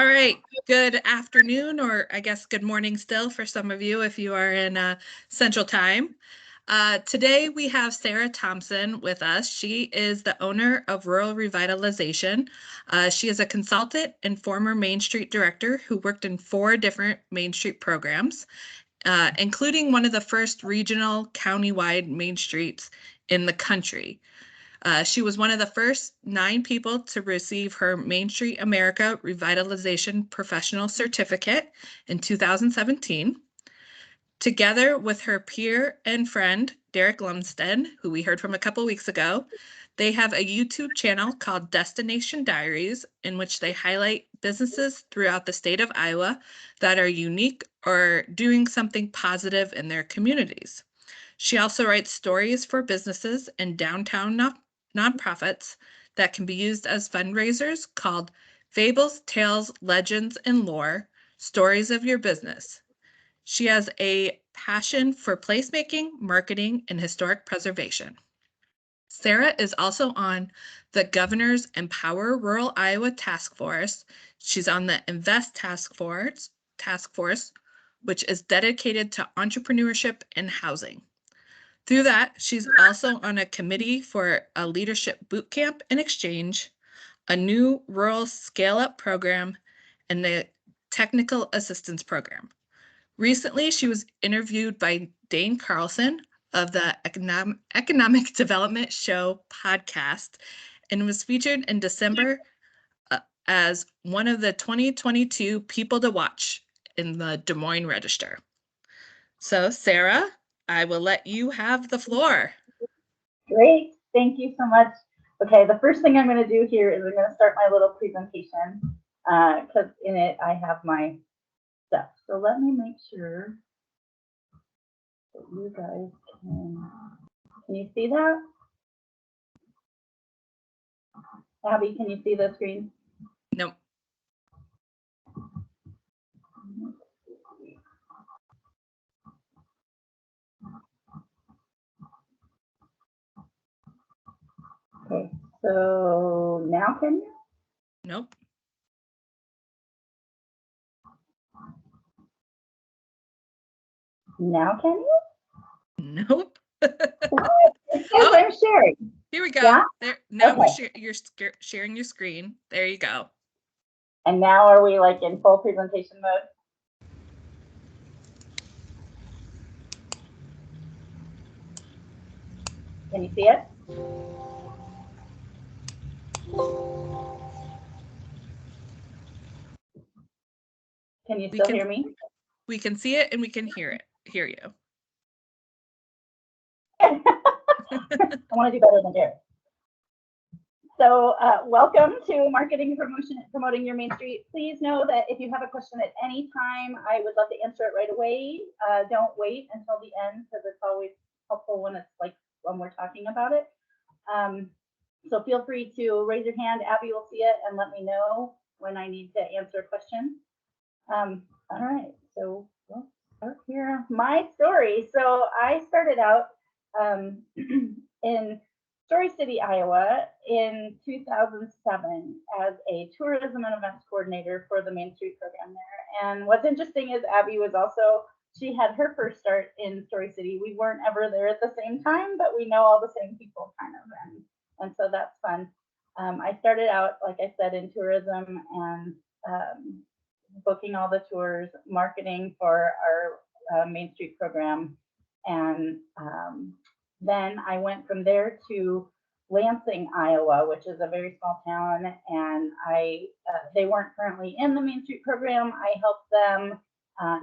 All right, good afternoon, or I guess good morning still for some of you if you are in Central Time. Today we have Sarah Thompson with us. She is the owner of Rural Revitalization. She is a consultant and former Main Street director who worked in 4 different Main Street programs, including one of the first regional countywide Main Streets in the country. She was one of the first 9 people to receive her Main Street America Revitalization Professional Certificate in 2017. Together with her peer and friend, Derek Lumsden, who we heard from a couple weeks ago, they have a YouTube channel called Destination Diaries, in which they highlight businesses throughout the state of Iowa that are unique or doing something positive in their communities. She also writes stories for businesses and downtown nonprofits that can be used as fundraisers called Fables, Tales, Legends, and Lore, Stories of Your Business. She has a passion for placemaking, marketing, and historic preservation. Sarah is also on the Governor's Empower Rural Iowa Task Force. She's on the Invest Task Force, which is dedicated to entrepreneurship and housing. Through that, she's also on a committee for a leadership boot camp and exchange, a new rural scale-up program, and the technical assistance program. Recently, she was interviewed by Dane Carlson of the Economic Development Show podcast and was featured in December as one of the 2022 People to Watch in the Des Moines Register. So, Sarah, I will let you have the floor. Great. Thank you so much. Okay, the first thing I'm going to do here is I'm going to start my little presentation because in it I have my stuff. So let me make sure that you guys can you see that? Abby, can you see the screen? Nope. Okay, so now can you? Nope. Now can you? Nope. It says I'm sharing. Here we go. Yeah? There, now Okay. you're sharing your screen. There you go. And now are we like in full presentation mode? Can you see it? Can you still hear me? We can see it and we can hear you. I want to do better than Derek. So welcome to Marketing Promoting Your Main Street. Please know that if you have a question at any time, I would love to answer it right away. Don't wait until the end because it's always helpful when it's like when we're talking about it. So feel free to raise your hand. Abby will see it and let me know when I need to answer a question. All right, so we'll start here. My story. So I started out in Story City, Iowa in 2007 as a tourism and events coordinator for the Main Street program there. And what's interesting is Abby was also, she had her first start in Story City. We weren't ever there at the same time, but we know all the same people kind of. And so that's fun. I started out, like I said, in tourism and booking all the tours, marketing for our Main Street program. And then I went from there to Lansing, Iowa, which is a very small town. And they weren't currently in the Main Street program. I helped them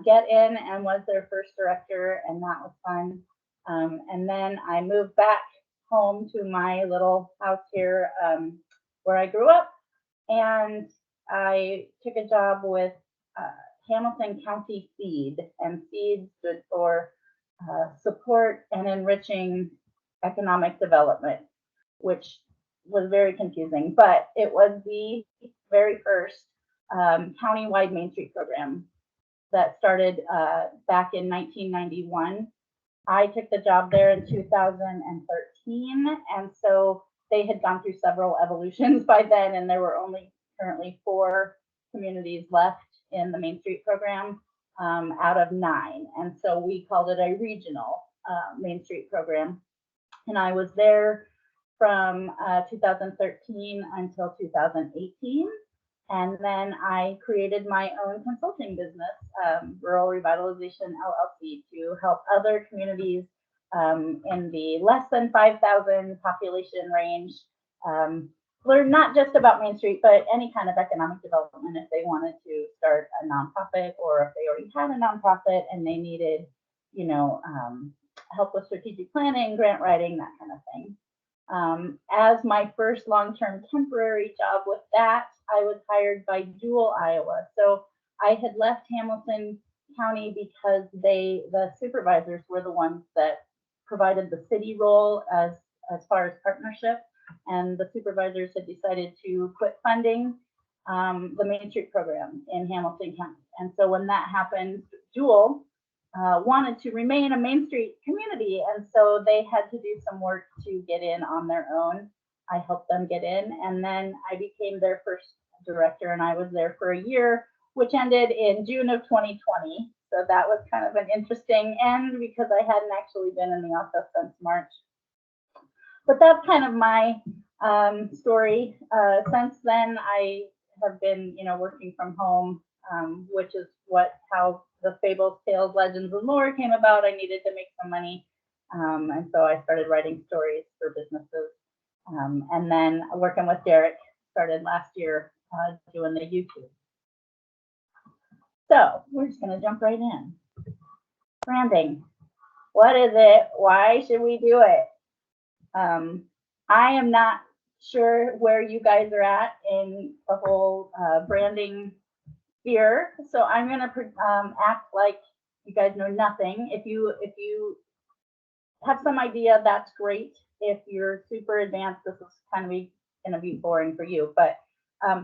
get in and was their first director, and that was fun. And then I moved back home to my little house here where I grew up. And I took a job with Hamilton County Seed, and Seed stood for Support and Enriching Economic Development, which was very confusing, but it was the very first countywide Main Street program that started back in 1991. I took the job there in 2013, and so they had gone through several evolutions by then, and there were only currently 4 communities left in the Main Street program out of 9. And so we called it a regional Main Street program. And I was there from 2013 until 2018. And then I created my own consulting business, Rural Revitalization LLC, to help other communities in the less than 5,000 population range learn not just about Main Street, but any kind of economic development if they wanted to start a nonprofit, or if they already had a nonprofit and they needed, help with strategic planning, grant writing, that kind of thing. As my first long-term temporary job with that, I was hired by Jewel, Iowa. So I had left Hamilton County because the supervisors were the ones that provided the city role as far as partnership, and the supervisors had decided to quit funding the Main Street program in Hamilton County. And so when that happened, Jewel wanted to remain a Main Street community, and so they had to do some work to get in on their own. I helped them get in, and then I became their first director, and I was there for a year, which ended in June of 2020. So that was kind of an interesting end because I hadn't actually been in the office since March. But that's kind of my story. Since then, I have been, working from home, which is how the fables, tales, legends, and lore came about. I needed to make some money, and so I started writing stories for businesses. And then working with Derek, started last year doing the YouTube. So we're just going to jump right in. Branding. What is it? Why should we do it? I am not sure where you guys are at in the whole branding sphere, so I'm going to act like you guys know nothing. If you have some idea, that's great. If you're super advanced, this is kind of going to be boring for you. But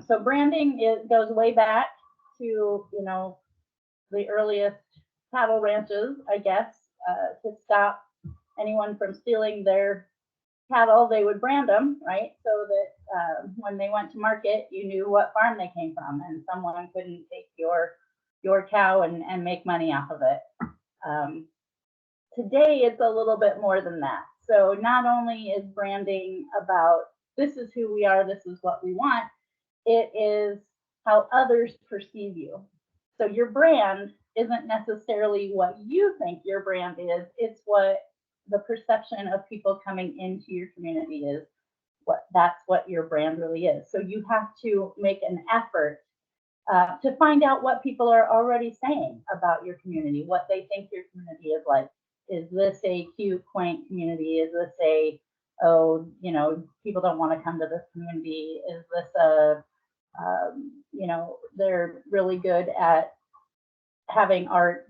so branding goes way back to the earliest cattle ranches, I guess, to stop anyone from stealing their cattle. They would brand them, right? So that when they went to market, you knew what farm they came from, and someone couldn't take your cow and make money off of it. Today, it's a little bit more than that. So not only is branding about this is who we are, this is what we want, it is how others perceive you. So your brand isn't necessarily what you think your brand is, it's what the perception of people coming into your community is. That's what your brand really is. So you have to make an effort to find out what people are already saying about your community, what they think your community is like. Is this a cute, quaint community? Is this people don't want to come to this community? Is this they're really good at having art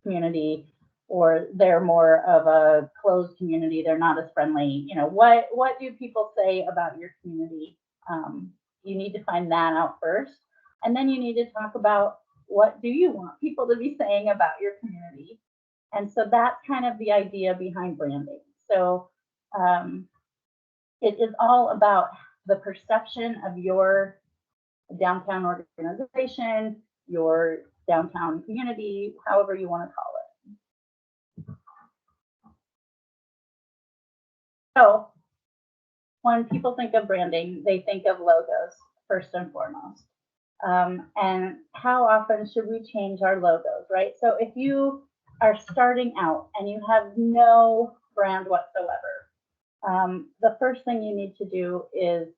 community, or they're more of a closed community, they're not as friendly? What do people say about your community? You need to find that out first, and then you need to talk about what do you want people to be saying about your community. And so that's kind of the idea behind branding. So it is all about the perception of your downtown organization, your downtown community, however you want to call it. So when people think of branding, they think of logos first and foremost. And how often should we change our logos, right? So if you are starting out and you have no brand whatsoever, the first thing you need to do is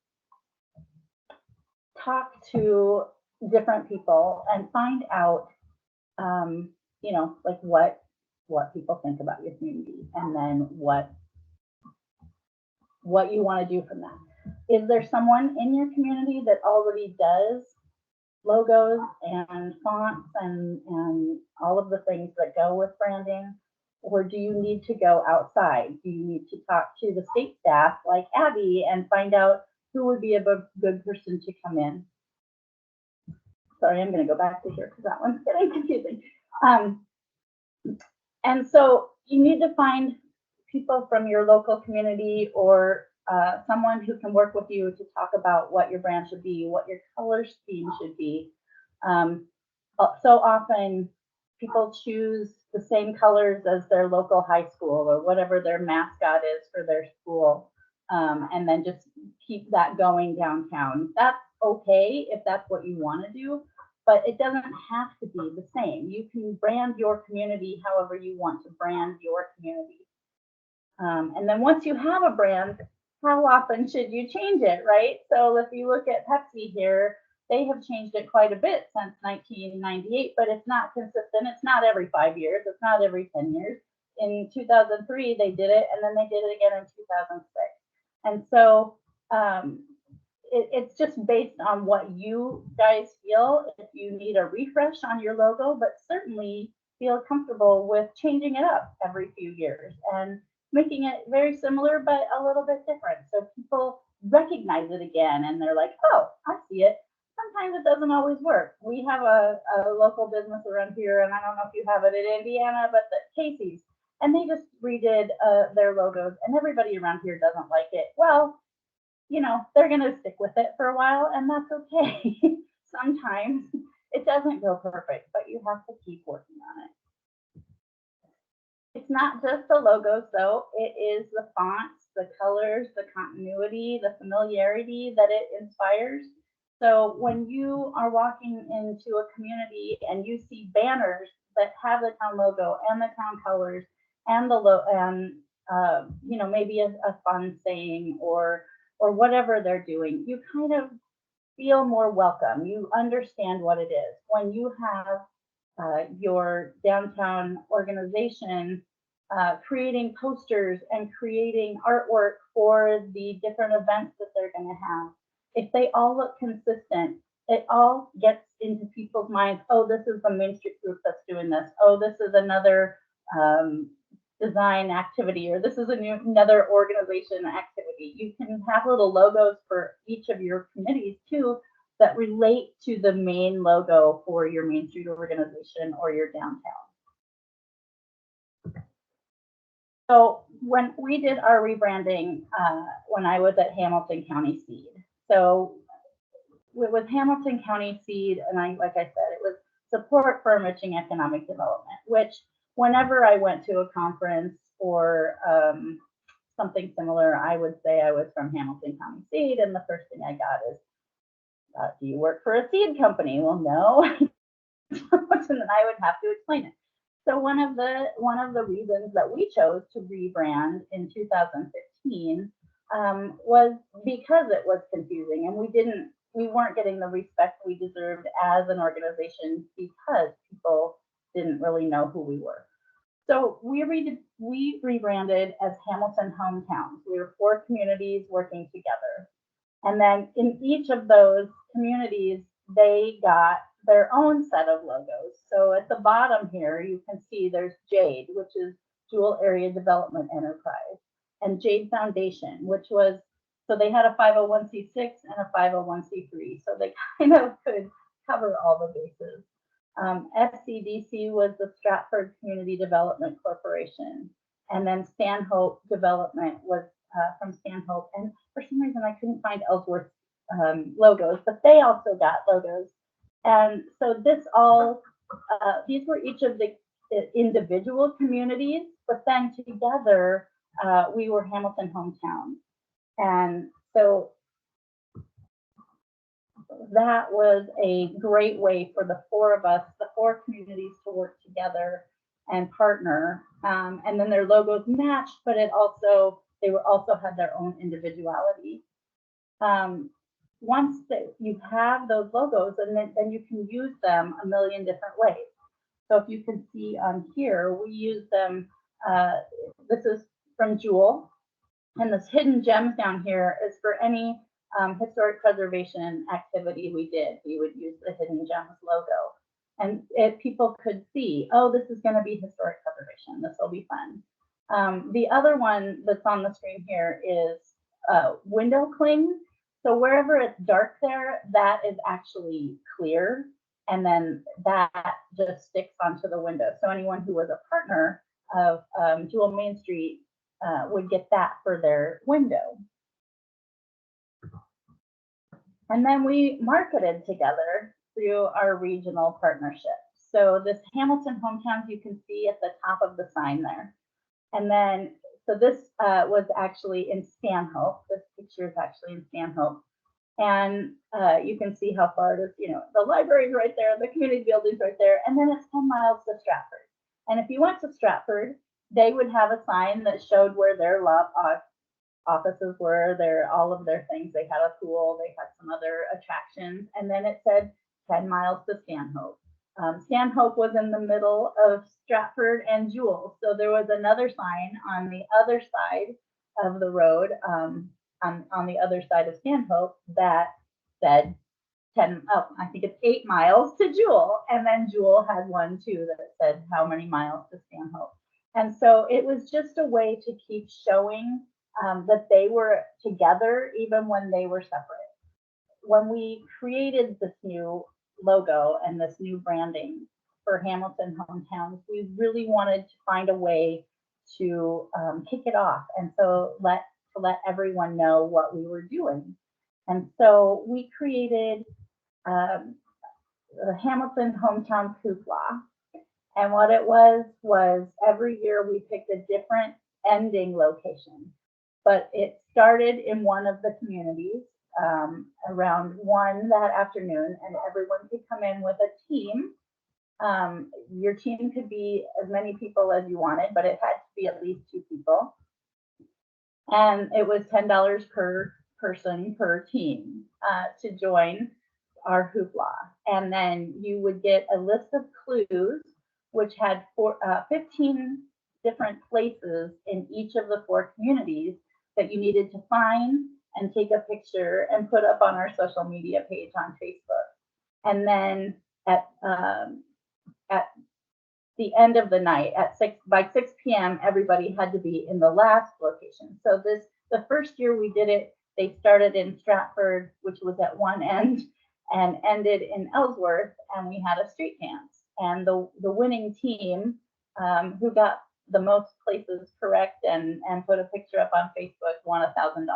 talk to different people and find out, like what people think about your community, and then what you want to do from that. Is there someone in your community that already does logos and fonts and all of the things that go with branding? Or do you need to go outside? Do you need to talk to the state staff like Abby and find out who would be a good person to come in? Sorry, I'm going to go back to here because that one's getting confusing. And so you need to find people from your local community, or someone who can work with you to talk about what your brand should be, what your color scheme should be. So often people choose the same colors as their local high school or whatever their mascot is for their school, and then just keep that going downtown. That's okay if that's what you want to do, but it doesn't have to be the same. You can brand your community however you want to brand your community. And then once you have a brand, how often should you change it, right? So if you look at Pepsi here, they have changed it quite a bit since 1998, but it's not consistent. It's not every 5 years. It's not every 10 years. In 2003, they did it, and then they did it again in 2006. And so it's just based on what you guys feel. If you need a refresh on your logo, but certainly feel comfortable with changing it up every few years and making it very similar, but a little bit different. So people recognize it again and they're like, oh, I see it. Sometimes it doesn't always work. We have a local business around here, and I don't know if you have it in Indiana, but the Casey's, and they just redid their logos, and everybody around here doesn't like it. Well, you know, they're going to stick with it for a while, and that's okay. Sometimes it doesn't go perfect, but you have to keep working on it. It's not just the logos, though. It is the fonts, the colors, the continuity, the familiarity that it inspires. So when you are walking into a community and you see banners that have the town logo and the town colors and you know, maybe a fun saying or whatever they're doing, you kind of feel more welcome. You understand what it is. When you have your downtown organization creating posters and creating artwork for the different events that they're going to have, if they all look consistent, it all gets into people's minds. Oh, this is the Main Street group that's doing this. Oh, this is another design activity, or this is another organization activity. You can have little logos for each of your committees too that relate to the main logo for your Main Street organization or your downtown. So when we did our rebranding, when I was at Hamilton County Seed, so it was Hamilton County Seed, and like I said, it was support for enriching economic development, which whenever I went to a conference or something similar, I would say I was from Hamilton County Seed, and the first thing I got is, do you work for a seed company? Well, no. And then I would have to explain it. So one of the reasons that we chose to rebrand in 2015 was because it was confusing, and we weren't getting the respect we deserved as an organization because people didn't really know who we were. So we rebranded as Hamilton Hometowns. We were 4 communities working together. And then in each of those communities, they got their own set of logos. So at the bottom here, you can see there's Jade, which is Jewel Area Development Enterprise, and Jade Foundation, which was, so they had a 501c6 and a 501c3. So they kind of could cover all the bases. SCDC was the Stratford Community Development Corporation. And then Stanhope Development was from Stanhope. And for some reason, I couldn't find Ellsworth's logos, but they also got logos. And so these were each of the individual communities, but then together we were Hamilton Hometowns. And so that was a great way for the 4 of us, the 4 communities, to work together and partner. And then their logos matched, but they also had their own individuality. Once you have those logos, and then you can use them a million different ways. So if you can see on here, we use them. This is from Jewel, and this hidden gems down here is for any historic preservation activity we did. We would use the hidden gems logo, and if people could see, oh, this is going to be historic preservation. This will be fun. The other one that's on the screen here is window cling. So wherever it's dark there, that is actually clear, and then that just sticks onto the window. So anyone who was a partner of Jewel Main Street would get that for their window. And then we marketed together through our regional partnership. So this Hamilton Hometowns, you can see at the top of the sign there. And then, so this was actually in Stanhope. This picture is actually in Stanhope. And you can see how far it is, you know, the library's right there, the community building's right there, and then it's 10 miles to Stratford. And if you went to Stratford, they would have a sign that showed where their offices were, all of their things. They had a pool, they had some other attractions, and then it said 10 miles to Stanhope. Stanhope was in the middle of Stratford and Jewell, so there was another sign on the other side of the road, on the other side of Stanhope, that said I think it's 8 miles to Jewell, and then Jewell had one too that said how many miles to Stanhope. And so it was just a way to keep showing that they were together even when they were separate. When we created this new logo and this new branding for Hamilton Hometowns, we really wanted to find a way to kick it off, and so to let everyone know what we were doing. And so we created the Hamilton Hometown Hoopla. And what it was every year we picked a different ending location. But it started in one of the communities around 1 that afternoon, and everyone could come in with a team. Your team could be as many people as you wanted, but it had to be at least 2 people. And it was $10 per person per team to join our hoopla. And then you would get a list of clues, which had 15 different places in each of the 4 communities that you needed to find and take a picture and put up on our social media page on Facebook. And then at the end of the night, by 6 p.m., everybody had to be in the last location. So the first year we did it, they started in Stratford, which was at one end, and ended in Ellsworth, and we had a street dance. And the winning team, who got the most places correct and put a picture up on Facebook, won $1,000.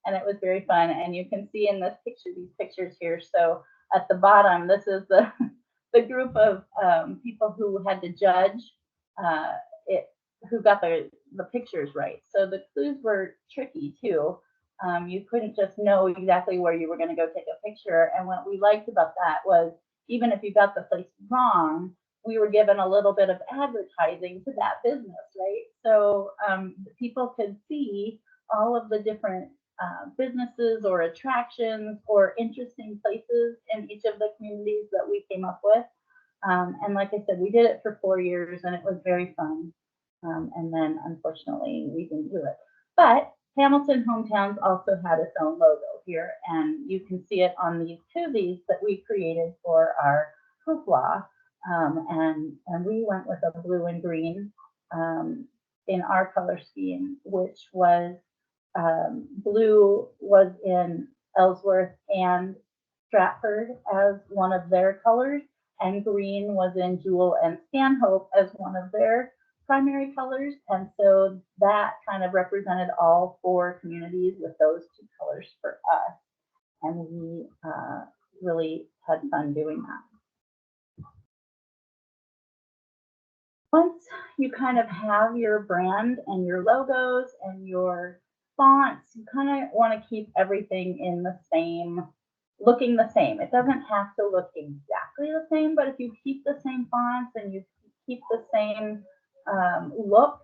And it was very fun. And you can see in this picture, these pictures here. So at the bottom, this is the group of people who had to judge who got the pictures right. So the clues were tricky too. You couldn't just know exactly where you were going to go take a picture. And what we liked about that was, even if you got the place wrong, we were given a little bit of advertising to that business, right? So people could see all of the different businesses or attractions or interesting places in each of the communities that we came up with. And like I said, we did it for 4 years and it was very fun. And then unfortunately we didn't do it. But Hamilton Hometowns also had its own logo here, and you can see it on these koozies that we created for our hoopla. And we went with a blue and green in our color scheme, which was blue was in Ellsworth and Stratford as one of their colors, and green was in Jewell and Stanhope as one of their primary colors. And so that kind of represented all 4 communities with those 2 colors for us. And we really had fun doing that. Once you kind of have your brand and your logos and your fonts, you kind of want to keep everything in the same, looking the same. It doesn't have to look exactly the same, but if you keep the same fonts and you keep the same look,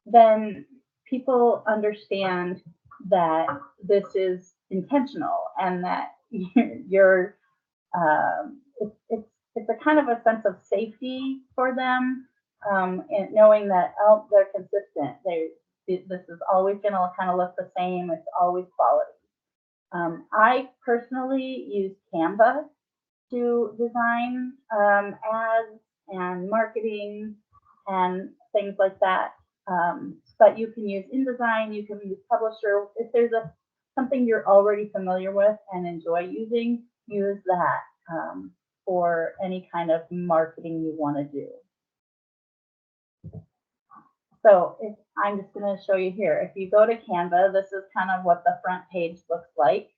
then people understand that this is intentional and that you're it's a kind of a sense of safety for them, and knowing that they're consistent. This is always going to kind of look the same. It's always quality. I personally use Canva to design ads and marketing and things like that. But you can use InDesign, you can use Publisher. If there's something you're already familiar with and enjoy using, use that for any kind of marketing you want to do. So I'm just going to show you here. If you go to Canva, this is kind of what the front page looks like.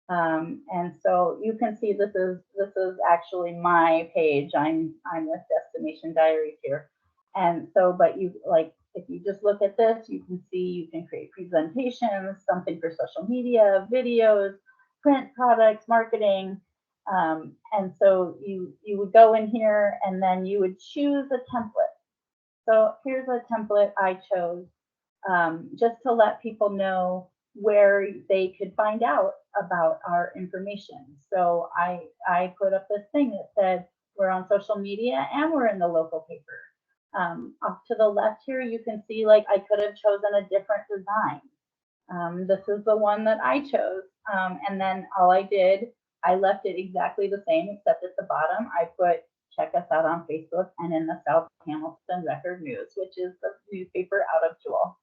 And so you can see this is actually my page. I'm with Destination Diaries here. And so, but you like, if you just look at this, you can see you can create presentations, something for social media, videos, print products, marketing. And so you would go in here and then you would choose a template. So here's a template I chose just to let people know where they could find out about our information. So I put up this thing that said we're on social media and we're in the local paper. Off to the left here, you can see like I could have chosen a different design. This is the one that I chose. And then all I did, I left it exactly the same, except at the bottom, I put check us out on Facebook and in the South Hamilton Record News, which is the newspaper out of Jewel.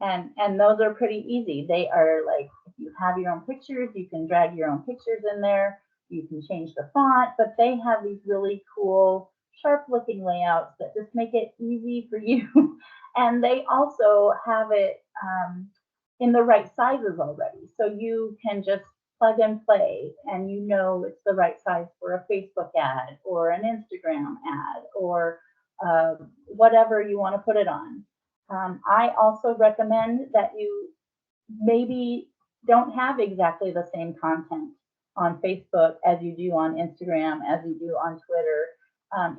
And those are pretty easy. They are like, if you have your own pictures, you can drag your own pictures in there. You can change the font, but they have these really cool, sharp looking layouts that just make it easy for you. And they also have it in the right sizes already. So you can just plug and play and you know it's the right size for a Facebook ad or an Instagram ad or whatever you want to put it on. I also recommend that you maybe don't have exactly the same content on Facebook as you do on Instagram, as you do on Twitter.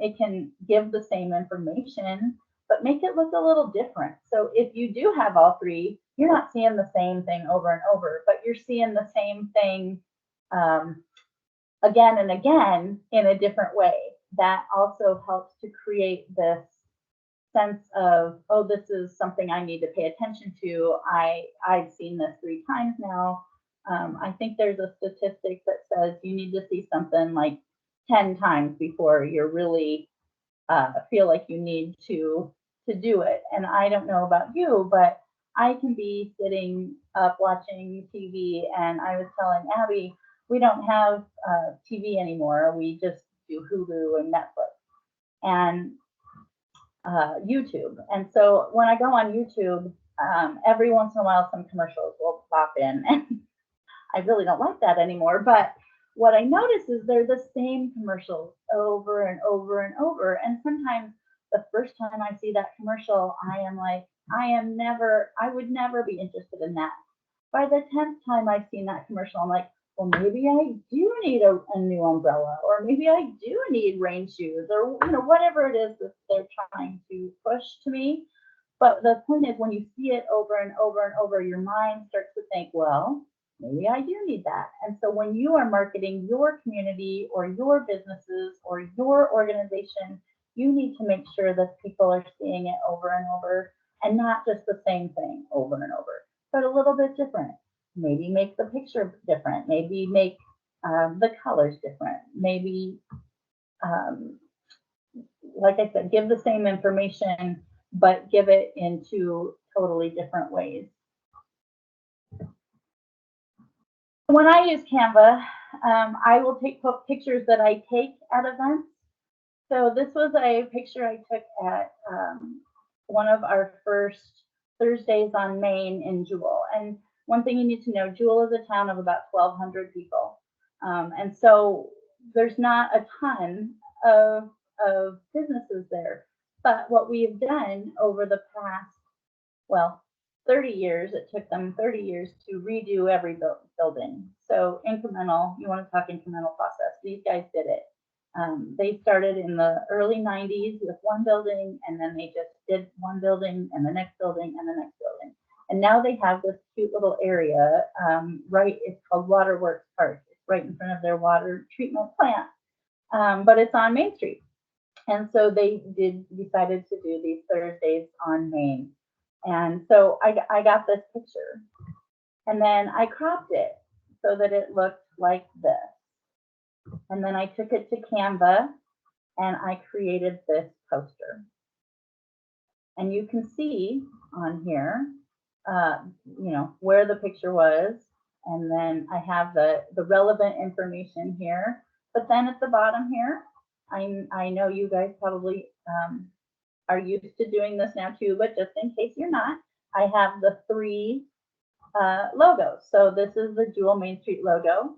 It can give the same information, but make it look a little different. So if you do have all three, you're not seeing the same thing over and over, but you're seeing the same thing again and again in a different way. That also helps to create this sense of, oh, this is something I need to pay attention to. I've seen this 3 times now. I think there's a statistic that says you need to see something like 10 times before you're really feel like you need to do it. And I don't know about you, but I can be sitting up watching TV, and I was telling Abby, we don't have TV anymore. We just do Hulu and Netflix and YouTube. And so when I go on YouTube, every once in a while, some commercials will pop in, and I really don't like that anymore. But what I notice is they're the same commercials over and over and over. And sometimes the first time I see that commercial, I am like, I would never be interested in that. By the 10th time I've seen that commercial, I'm like, well, maybe I do need a new umbrella, or maybe I do need rain shoes, or whatever it is that they're trying to push to me. But the point is, when you see it over and over and over, your mind starts to think, well, maybe I do need that. And so when you are marketing your community or your businesses or your organization, you need to make sure that people are seeing it over and over, and not just the same thing over and over, but a little bit different. Maybe make the picture different. Maybe make the colors different. Maybe, like I said, give the same information, but give it in 2 totally different ways. When I use Canva, I will take pictures that I take at events. So this was a picture I took at one of our first Thursdays on Main in Jewel. And one thing you need to know, Jewel is a town of about 1,200 people. And so there's not a ton of businesses there. But what we have done over the past, 30 years, it took them 30 years to redo every building. So incremental, you want to talk incremental process. These guys did it. They started in the early 90s with one building, and then they just did one building and the next building and the next building. And now they have this cute little area, it's called Waterworks Park. It's right in front of their water treatment plant, but it's on Main Street. And so they decided to do these Thursdays on Main. And so I got this picture, and then I cropped it so that it looked like this. And then I took it to Canva and I created this poster. And you can see on here, where the picture was. And then I have the relevant information here. But then at the bottom here, I know you guys probably are used to doing this now too, but just in case you're not, I have the 3 logos. So this is the dual Main Street logo.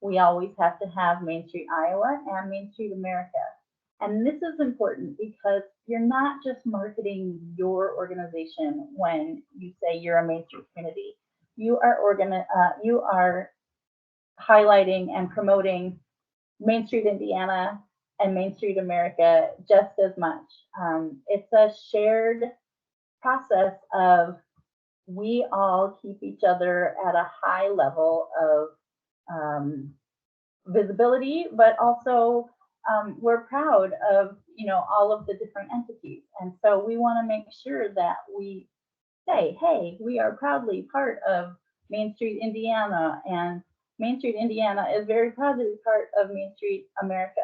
We always have to have Main Street Iowa and Main Street America. And this is important because you're not just marketing your organization when you say you're a Main Street community. You are highlighting and promoting Main Street Indiana and Main Street America just as much. It's a shared process of we all keep each other at a high level of visibility, but also we're proud of all of the different entities, and so we want to make sure that we say, hey, we are proudly part of Main Street Indiana, and Main Street Indiana is very proud to be part of Main Street America,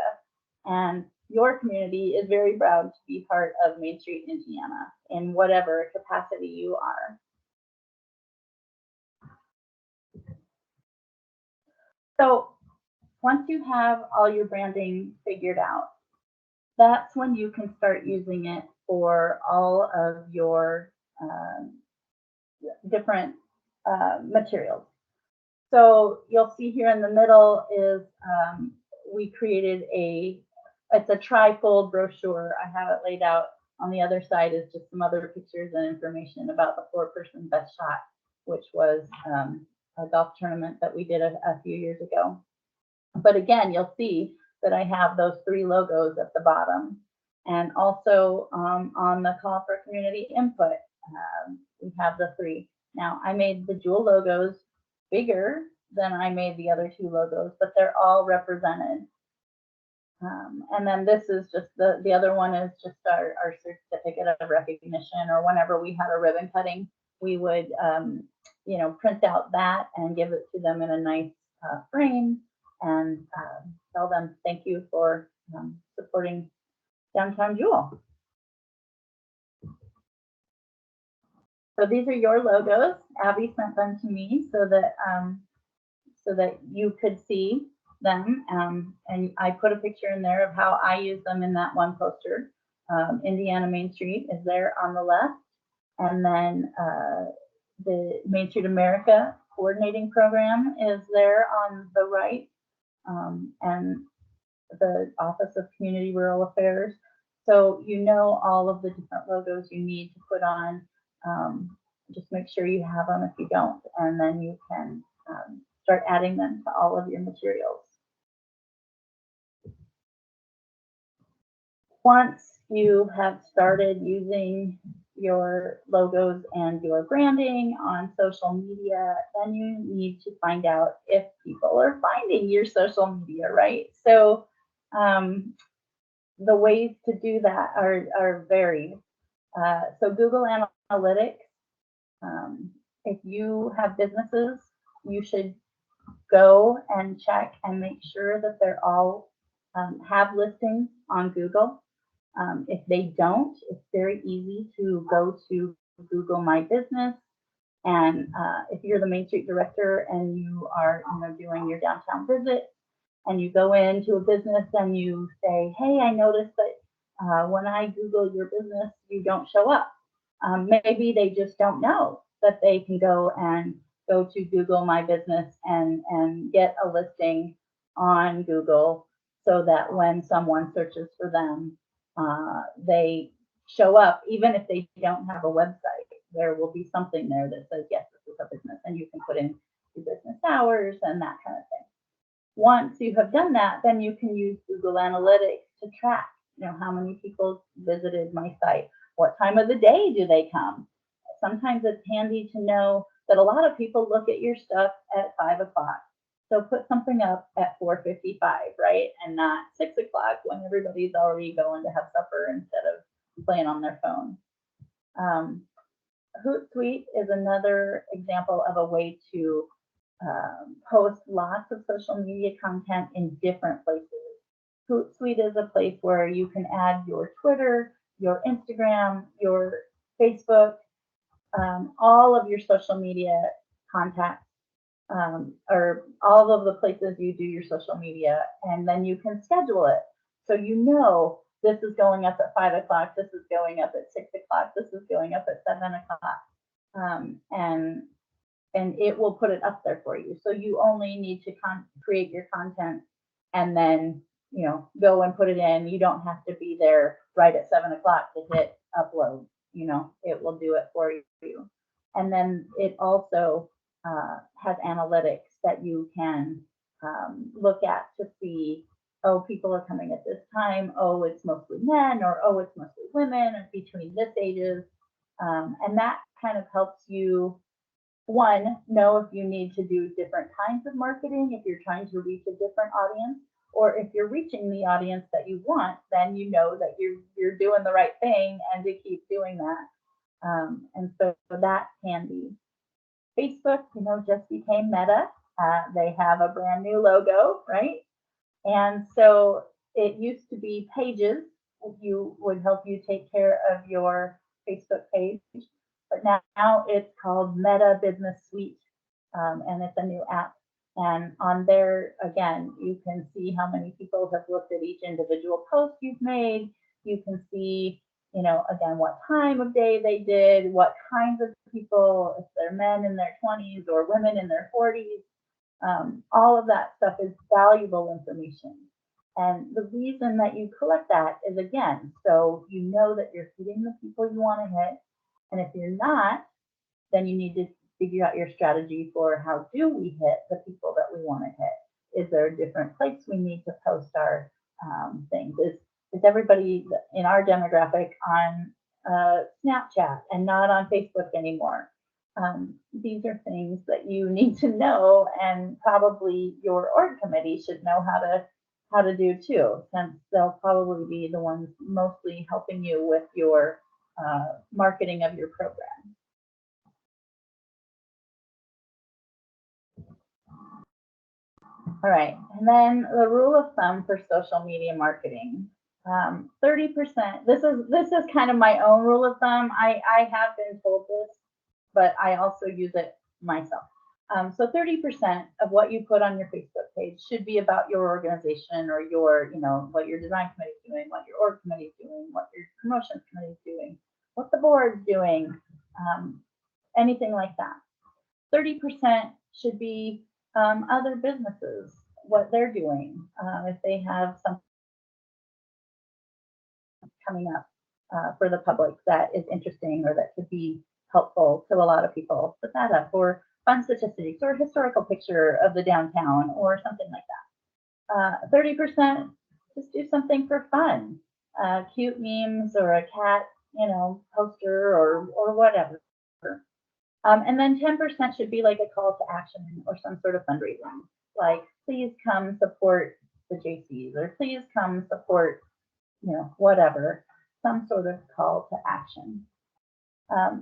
and your community is very proud to be part of Main Street Indiana in whatever capacity you are. So once you have all your branding figured out, that's when you can start using it for all of your different materials. So you'll see here in the middle is we created it's a tri-fold brochure. I have it laid out. On the other side is just some other pictures and information about the 4-person best shot, which was a golf tournament that we did a few years ago. But again, you'll see that I have those 3 logos at the bottom. And also on the call for community input, we have the 3. Now, I made the dual logos bigger than I made the other 2 logos, but they're all represented. And then this is just the other one is just our certificate of recognition, or whenever we had a ribbon cutting, we would print out that and give it to them in a nice frame and tell them thank you for supporting Downtown Jewel. So these are your logos. Abby sent them to me so that you could see them, and I put a picture in there of how I use them in that one poster. Indiana Main Street is there on the left, and then the Main Street America coordinating program is there on the right, and the Office of Community Rural Affairs. So all of the different logos you need to put on. Just make sure you have them if you don't, and then you can start adding them to all of your materials. Once you have started using your logos and your branding on social media, then you need to find out if people are finding your social media, right? So the ways to do that are varied. So Google Analytics, if you have businesses, you should go and check and make sure that they're all have listings on Google. If they don't, it's very easy to go to Google My Business. And if you're the Main Street director and you are doing your downtown visit, and you go into a business and you say, hey, I noticed that when I Google your business, you don't show up. Maybe they just don't know that they can go to Google My Business and get a listing on Google, so that when someone searches for them, they show up. Even if they don't have a website, there will be something there that says, yes, this is a business, and you can put in your business hours and that kind of thing. Once you have done that, then you can use Google Analytics to track, how many people visited my site, what time of the day do they come. Sometimes it's handy to know that a lot of people look at your stuff at 5 o'clock. So put something up at 4:55, right? And not 6 o'clock when everybody's already going to have supper instead of playing on their phone. Hootsuite is another example of a way to post lots of social media content in different places. Hootsuite is a place where you can add your Twitter, your Instagram, your Facebook, all of your social media contacts, or all of the places you do your social media, and then you can schedule it. So this is going up at 5 o'clock, this is going up at 6 o'clock, this is going up at 7 o'clock. And and it will put it up there for you. So you only need to create your content and then, go and put it in. You don't have to be there right at 7 o'clock to hit upload. It will do it for you. And then it also has analytics that you can look at to see, oh, people are coming at this time. Oh, it's mostly men, or oh, it's mostly women, or between this ages. And that kind of helps you, one, know if you need to do different kinds of marketing, if you're trying to reach a different audience, or if you're reaching the audience that you want, then you know that you're doing the right thing and to keep doing that. And so that can be. Facebook, just became Meta. They have a brand new logo, right? And so it used to be Pages. You would help you take care of your Facebook page, but now it's called Meta Business Suite, and it's a new app. And on there, again, you can see how many people have looked at each individual post you've made. You can see, again, what time of day they did, what kinds of people, if they're men in their 20s or women in their 40s. All of that stuff is valuable information. And the reason that you collect that is, again, so you know that you're hitting the people you want to hit. And if you're not, then you need to figure out your strategy for how do we hit the people that we want to hit. Is there a different place we need to post our things? Is everybody in our demographic on Snapchat and not on Facebook anymore? These are things that you need to know, and probably your org committee should know how to do too, since they'll probably be the ones mostly helping you with your marketing of your program. All right, and then the rule of thumb for social media marketing. 30%. This is kind of my own rule of thumb. I have been told this, but I also use it myself. So 30% of what you put on your Facebook page should be about your organization, or your, what your design committee is doing, what your org committee is doing, what your promotions committee is doing, what the board's doing, anything like that. 30% should be other businesses, what they're doing, if they have something coming up for the public that is interesting or that could be helpful to a lot of people, put that up, or fun statistics or historical picture of the downtown or something like that. 30%, just do something for fun, cute memes or a cat, poster or whatever. And then 10% should be like a call to action or some sort of fundraising, like please come support the JCs, or please come support, whatever, some sort of call to action.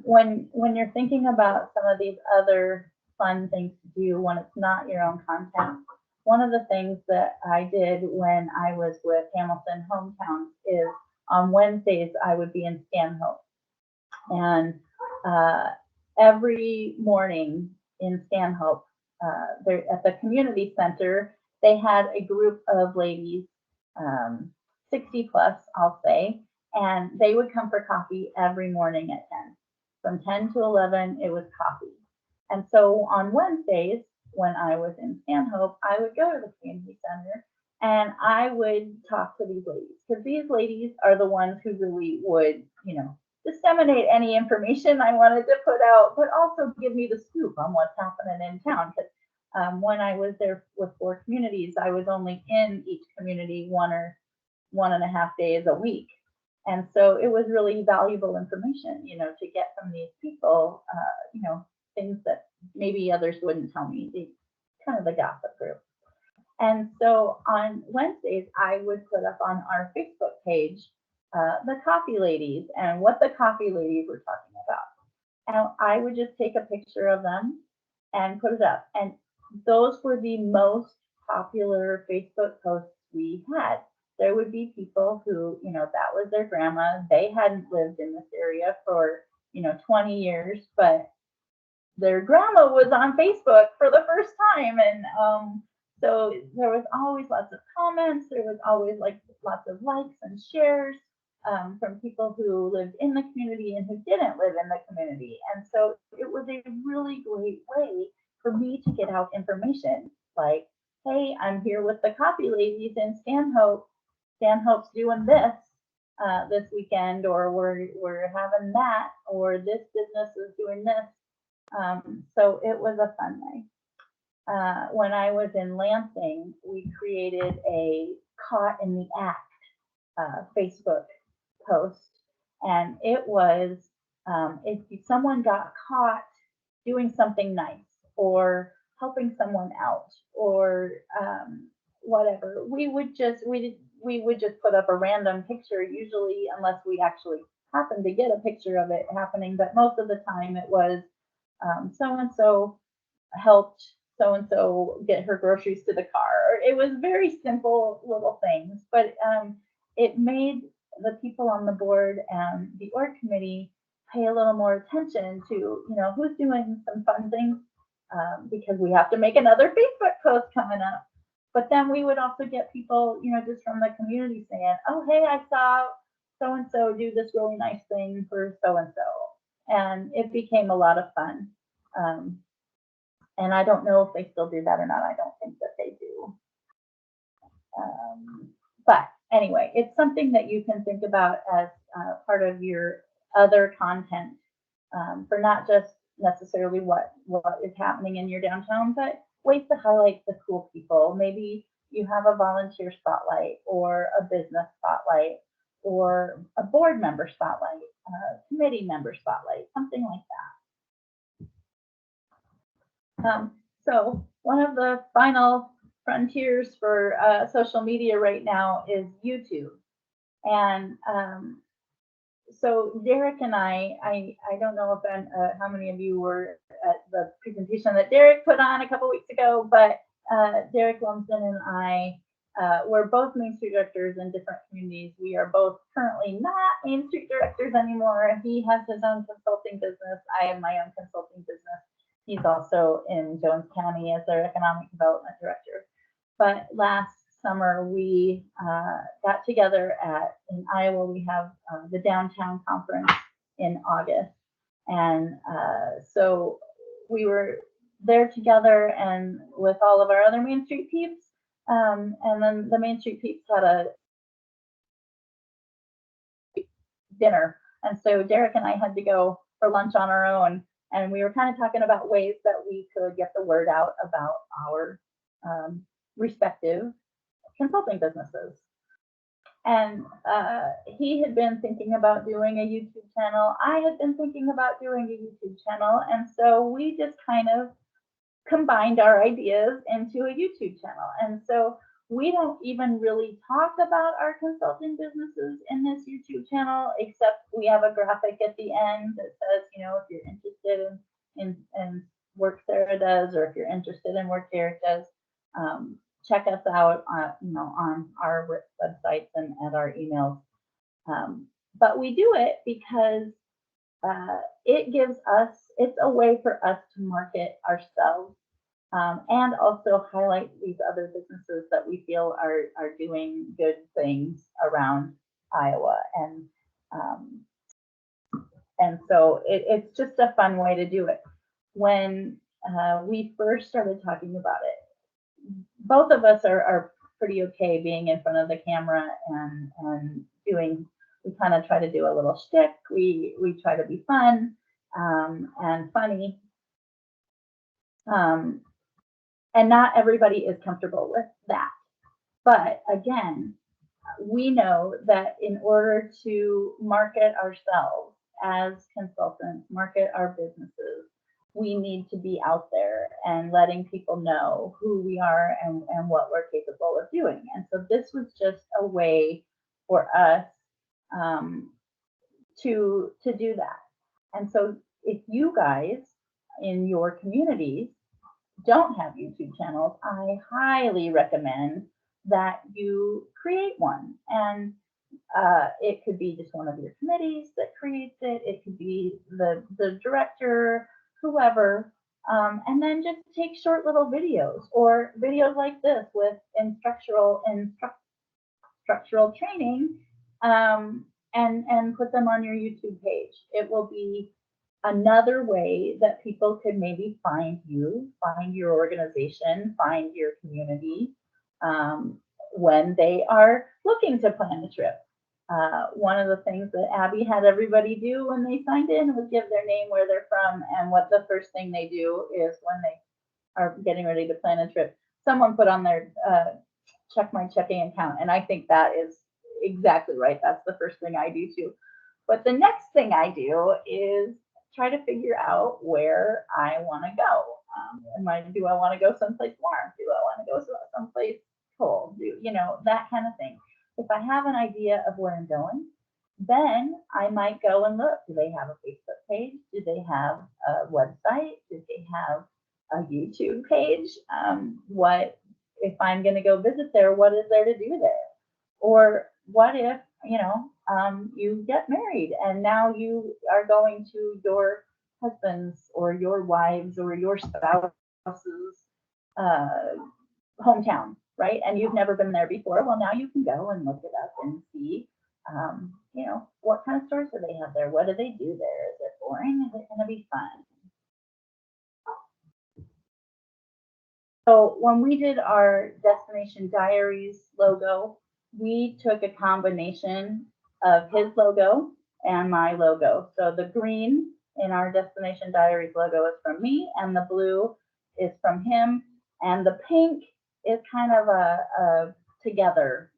When you're thinking about some of these other fun things to do when it's not your own content, one of the things that I did when I was with Hamilton Hometowns is on Wednesdays I would be in Stanhope, and every morning in Stanhope, at the community center, they had a group of ladies, 60 plus, I'll say, and they would come for coffee every morning at 10. From 10 to 11, it was coffee. And so on Wednesdays, when I was in Stanhope, I would go to the community center and I would talk to these ladies, because these ladies are the ones who really would, disseminate any information I wanted to put out, but also give me the scoop on what's happening in town. Because when I was there with 4 communities, I was only in each community 1 or 1.5 days a week. And so it was really valuable information, to get from these people, things that maybe others wouldn't tell me, kind of the gossip group. And so on Wednesdays, I would put up on our Facebook page the coffee ladies and what the coffee ladies were talking about. And I would just take a picture of them and put it up. And those were the most popular Facebook posts we had. There would be people who, that was their grandma. They hadn't lived in this area for, 20 years, but their grandma was on Facebook for the first time. And so there was always lots of comments. There was always lots of likes and shares. from people who lived in the community and who didn't live in the community. And so it was a really great way for me to get out information like, hey, I'm here with the coffee ladies in Stanhope. Stanhope's doing this this weekend, or we're having that, or this business is doing this. So it was a fun way. When I was in Lansing, we created a Caught in the Act Facebook post, and it was if someone got caught doing something nice or helping someone out or whatever, we would just put up a random picture, usually unless we actually happened to get a picture of it happening, but most of the time it was so and so helped so and so get her groceries to the car. It was very simple little things, but it made the people on the board and the org committee pay a little more attention to, who's doing some fun things, because we have to make another Facebook post coming up. But then we would also get people, just from the community saying, oh, hey, I saw so and so do this really nice thing for so and so. And it became a lot of fun. And I don't know if they still do that or not. I don't think that they do. But anyway, it's something that you can think about as part of your other content, for not just necessarily what is happening in your downtown, but ways to highlight the cool people. Maybe you have a volunteer spotlight or a business spotlight or a board member spotlight, committee member spotlight, something like that. So one of the final frontiers for social media right now is YouTube. And so Derek and I don't know if how many of you were at the presentation that Derek put on a couple weeks ago, but Derek Lumsden and I we're both Main Street directors in different communities. We are both currently not Main Street directors anymore. He has his own consulting business. I have my own consulting business. He's also in Jones County as their economic development director. But last summer we got together in Iowa. We have the downtown conference in August, and so we were there together and with all of our other Main Street peeps. And then the Main Street peeps had a dinner, and so Derek and I had to go for lunch on our own, and we were kind of talking about ways that we could get the word out about our respective consulting businesses. And he had been thinking about doing a YouTube channel. I had been thinking about doing a YouTube channel, and so we just kind of combined our ideas into a YouTube channel. And so we don't even really talk about our consulting businesses in this YouTube channel, except we have a graphic at the end that says, if you're interested in work Sarah does, or if you're interested in work Derek does, check us out on our websites and at our emails. But we do it because it's a way for us to market ourselves, and also highlight these other businesses that we feel are doing good things around Iowa. And so it's just a fun way to do it. When we first started talking about it, both of us are pretty okay being in front of the camera and doing. We kind of try to do a little shtick. We try to be fun and funny, and not everybody is comfortable with that. But again, we know that in order to market ourselves as consultants, market our businesses, we need to be out there and letting people know who we are and what we're capable of doing. And so this was just a way for us to do that. And so if you guys in your communities don't have YouTube channels, I highly recommend that you create one. And it could be just one of your committees that creates it. It could be the director, whoever, and then just take short little videos or videos like this with structural training, and put them on your YouTube page. It will be another way that people could maybe find you, find your organization, find your community when they are looking to plan a trip. One of the things that Abby had everybody do when they signed in was give their name, where they're from, and what the first thing they do is when they are getting ready to plan a trip. Someone put on their check my checking account, and I think that is exactly right. That's the first thing I do too. But the next thing I do is try to figure out where I want to go. Do I want to go someplace warm? Do I want to go someplace cold? That kind of thing. If I have an idea of where I'm going, then I might go and look. Do they have a Facebook page? Do they have a website? Do they have a YouTube page? What if I'm going to go visit there? What is there to do there? Or what if you get married and now you are going to your husband's or your wife's or your spouse's hometown, right? And you've never been there before. Well, now you can go and look it up and see, what kind of stores do they have there? What do they do there? Is it boring? Is it going to be fun? So when we did our Destination Diaries logo, we took a combination of his logo and my logo. So the green in our Destination Diaries logo is from me, and the blue is from him, and the pink is kind of a together.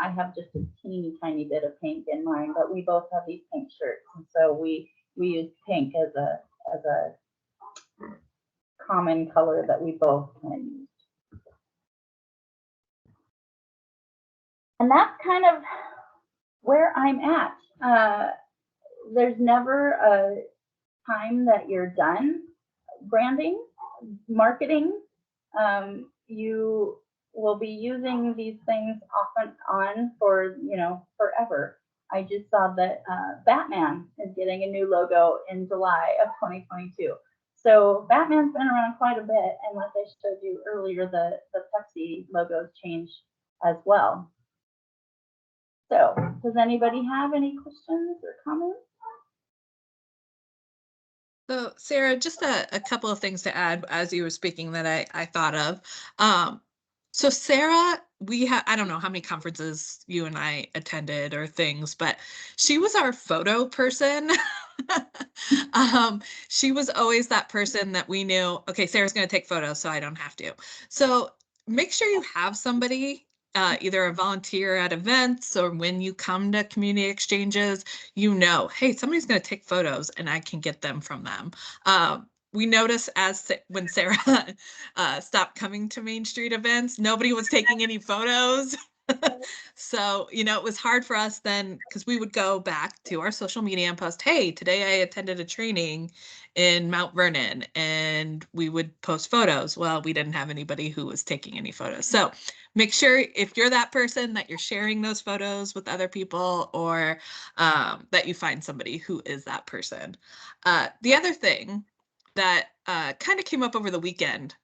I have just a teeny tiny bit of pink in mine, but we both have these pink shirts, and so we use pink as a common color that we both can use. And that's kind of where I'm at. There's never a time that you're done branding, marketing. You will be using these things off and on for forever. I just saw that Batman is getting a new logo in July of 2022. So Batman's been around quite a bit, and like I showed you earlier, the Pepsi logos changed as well. So does anybody have any questions or comments? So Sarah, just a couple of things to add as you were speaking that I thought of. So Sarah, I don't know how many conferences you and I attended or things, but she was our photo person. She was always that person that we knew, okay, Sarah's going to take photos, so I don't have to. So make sure you have somebody, either a volunteer at events or when you come to community exchanges, hey, somebody's going to take photos and I can get them from them. We noticed when Sarah stopped coming to Main Street events, nobody was taking any photos. So, it was hard for us then because we would go back to our social media and post, hey, today I attended a training in Mount Vernon, and we would post photos. Well, we didn't have anybody who was taking any photos. So make sure if you're that person that you're sharing those photos with other people, or that you find somebody who is that person. The other thing that kind of came up over the weekend,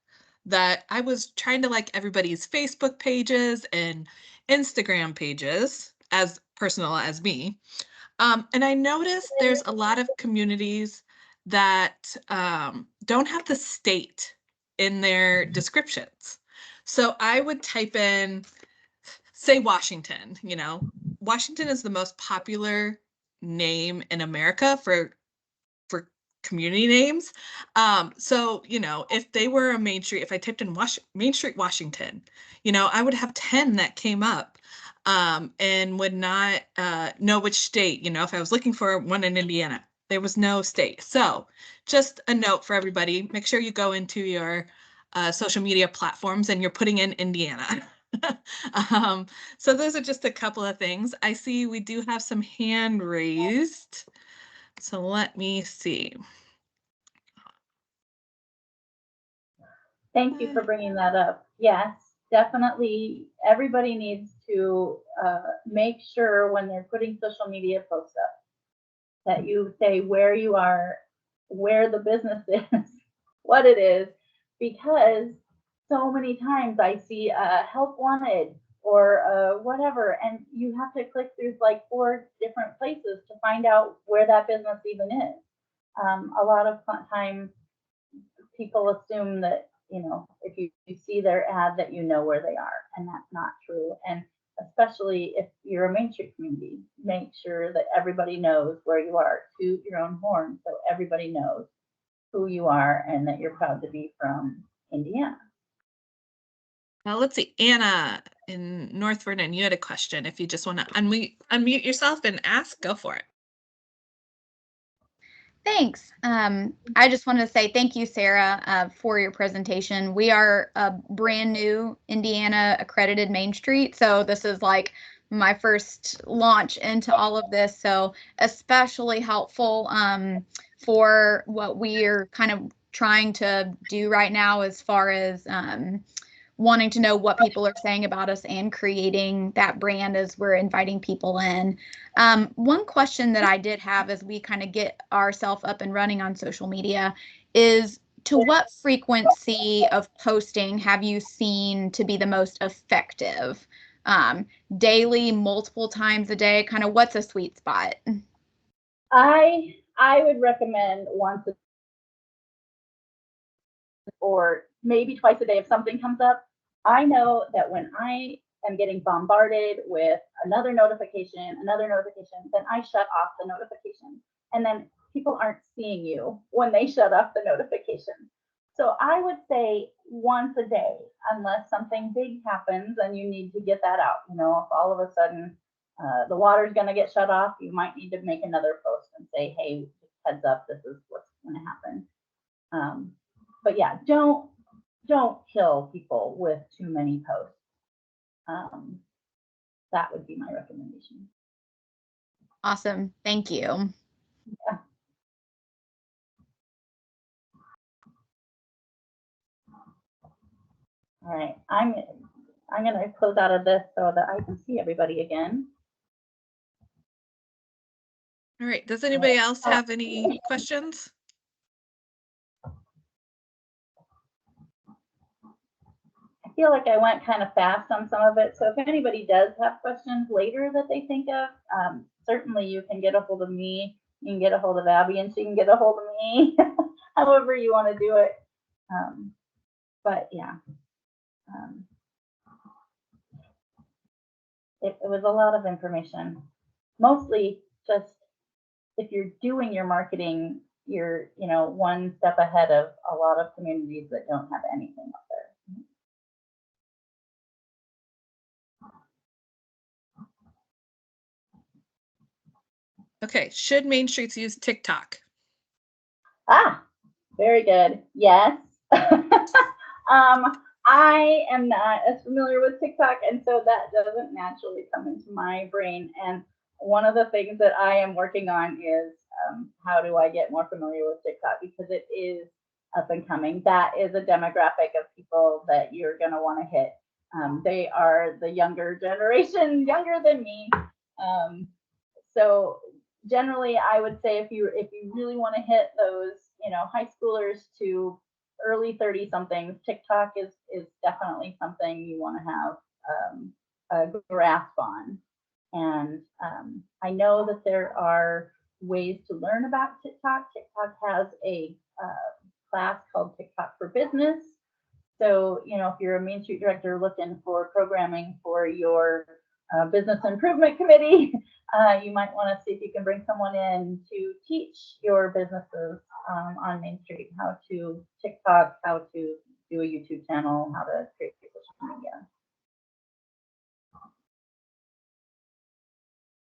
that I was trying to like everybody's Facebook pages and Instagram pages, as personal as me. And I noticed there's a lot of communities that don't have the state in their descriptions. So I would type in, say, Washington. Washington is the most popular name in America for community names. So, if they were a Main Street, if I typed in Main Street, Washington, I would have 10 that came up, and would not know which state. If I was looking for one in Indiana, there was no state. So just a note for everybody, make sure you go into your social media platforms and you're putting in Indiana. So those are just a couple of things. I see we do have some hand raised. So let me see. Thank you for bringing that up. Yes, definitely. Everybody needs to make sure when they're putting social media posts up that you say where you are, where the business is, what it is, because so many times I see help wanted or whatever, and you have to click through like 4 different places to find out where that business even is. A lot of times people assume that, if you see their ad that you know where they are, and that's not true. And especially if you're a Main Street community, make sure that everybody knows where you are. Toot your own horn so everybody knows who you are and that you're proud to be from Indiana. Now let's see, Anna in North Vernon, you had a question. If you just want to unmute yourself and ask, go for it. Thanks. I just want to say thank you, Sarah, for your presentation. We are a brand new Indiana accredited Main Street, so this is like my first launch into all of this, so especially helpful for what we are kind of trying to do right now as far as wanting to know what people are saying about us and creating that brand as we're inviting people in. One question that I did have as we kind of get ourselves up and running on social media is, to what frequency of posting have you seen to be the most effective? Daily, multiple times a day, kind of what's a sweet spot? I would recommend once or maybe twice a day if something comes up. I know that when I am getting bombarded with another notification, then I shut off the notification. And then people aren't seeing you when they shut off the notification. So I would say once a day, unless something big happens and you need to get that out. If all of a sudden the water's going to get shut off, you might need to make another post and say, hey, heads up, this is what's going to happen. But yeah, don't kill people with too many posts. That would be my recommendation. Awesome. Thank you. Yeah. All right, I'm going to close out of this so that I can see everybody again. All right. Does anybody else have any questions? I feel like I went kind of fast on some of it. So if anybody does have questions later that they think of, certainly you can get a hold of me. You can get a hold of Abby and she can get a hold of me, however you want to do it. But yeah, it was a lot of information. Mostly just if you're doing your marketing, you're one step ahead of a lot of communities that don't have anything up there. Okay. Should Main Streets use TikTok? Very good. Yes. I am not as familiar with TikTok, and so that doesn't naturally come into my brain. And one of the things that I am working on is how do I get more familiar with TikTok, because it is up and coming. That is a demographic of people that you're going to want to hit. They are the younger generation, younger than me. So generally, I would say if you really want to hit those, high schoolers to early 30 somethings, TikTok is definitely something you want to have a grasp on. And I know that there are ways to learn about TikTok. TikTok has a class called TikTok for Business. So, if you're a Main Street director looking for programming for your business improvement committee, you might want to see if you can bring someone in to teach your businesses on Main Street how to TikTok, how to do a YouTube channel, how to create social media.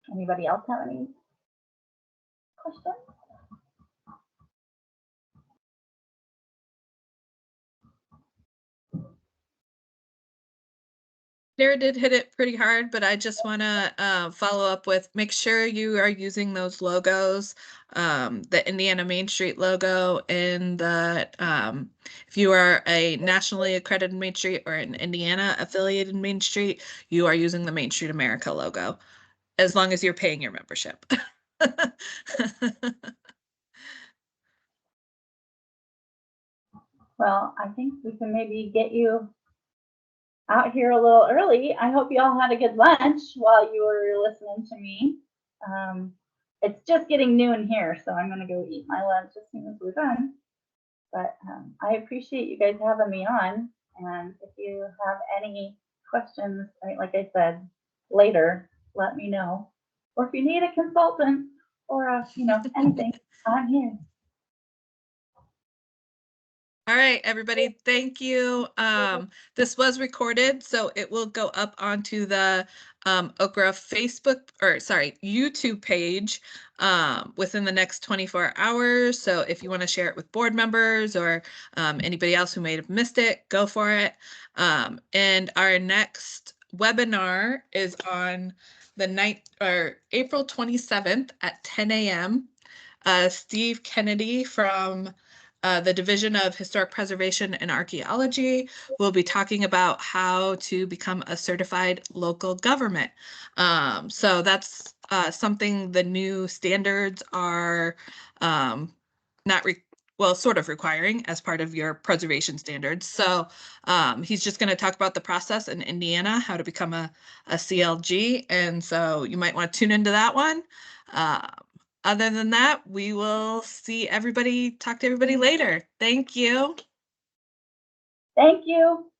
Anybody else have any questions? Sarah did hit it pretty hard, but I just want to follow up with make sure you are using those logos, the Indiana Main Street logo, and the if you are a nationally accredited Main Street or an Indiana affiliated Main Street, you are using the Main Street America logo, as long as you're paying your membership. Well, I think we can maybe get you out here a little early. I hope you all had a good lunch while you were listening to me. It's just getting noon here, so I'm going to go eat my lunch as soon as we're done. But I appreciate you guys having me on. And if you have any questions, like I said, later, let me know. Or if you need a consultant or, anything, I'm here. All right, everybody, thank you. This was recorded, so it will go up onto the Okra YouTube page within the next 24 hours. So if you want to share it with board members or anybody else who may have missed it, go for it. And our next webinar is on the April 27th at 10 a.m. Steve Kennedy from the Division of Historic Preservation and Archaeology will be talking about how to become a certified local government. So that's something the new standards are not sort of requiring as part of your preservation standards. So he's just going to talk about the process in Indiana, how to become a CLG. And so you might want to tune into that one. Other than that, we will talk to everybody later. Thank you. Thank you.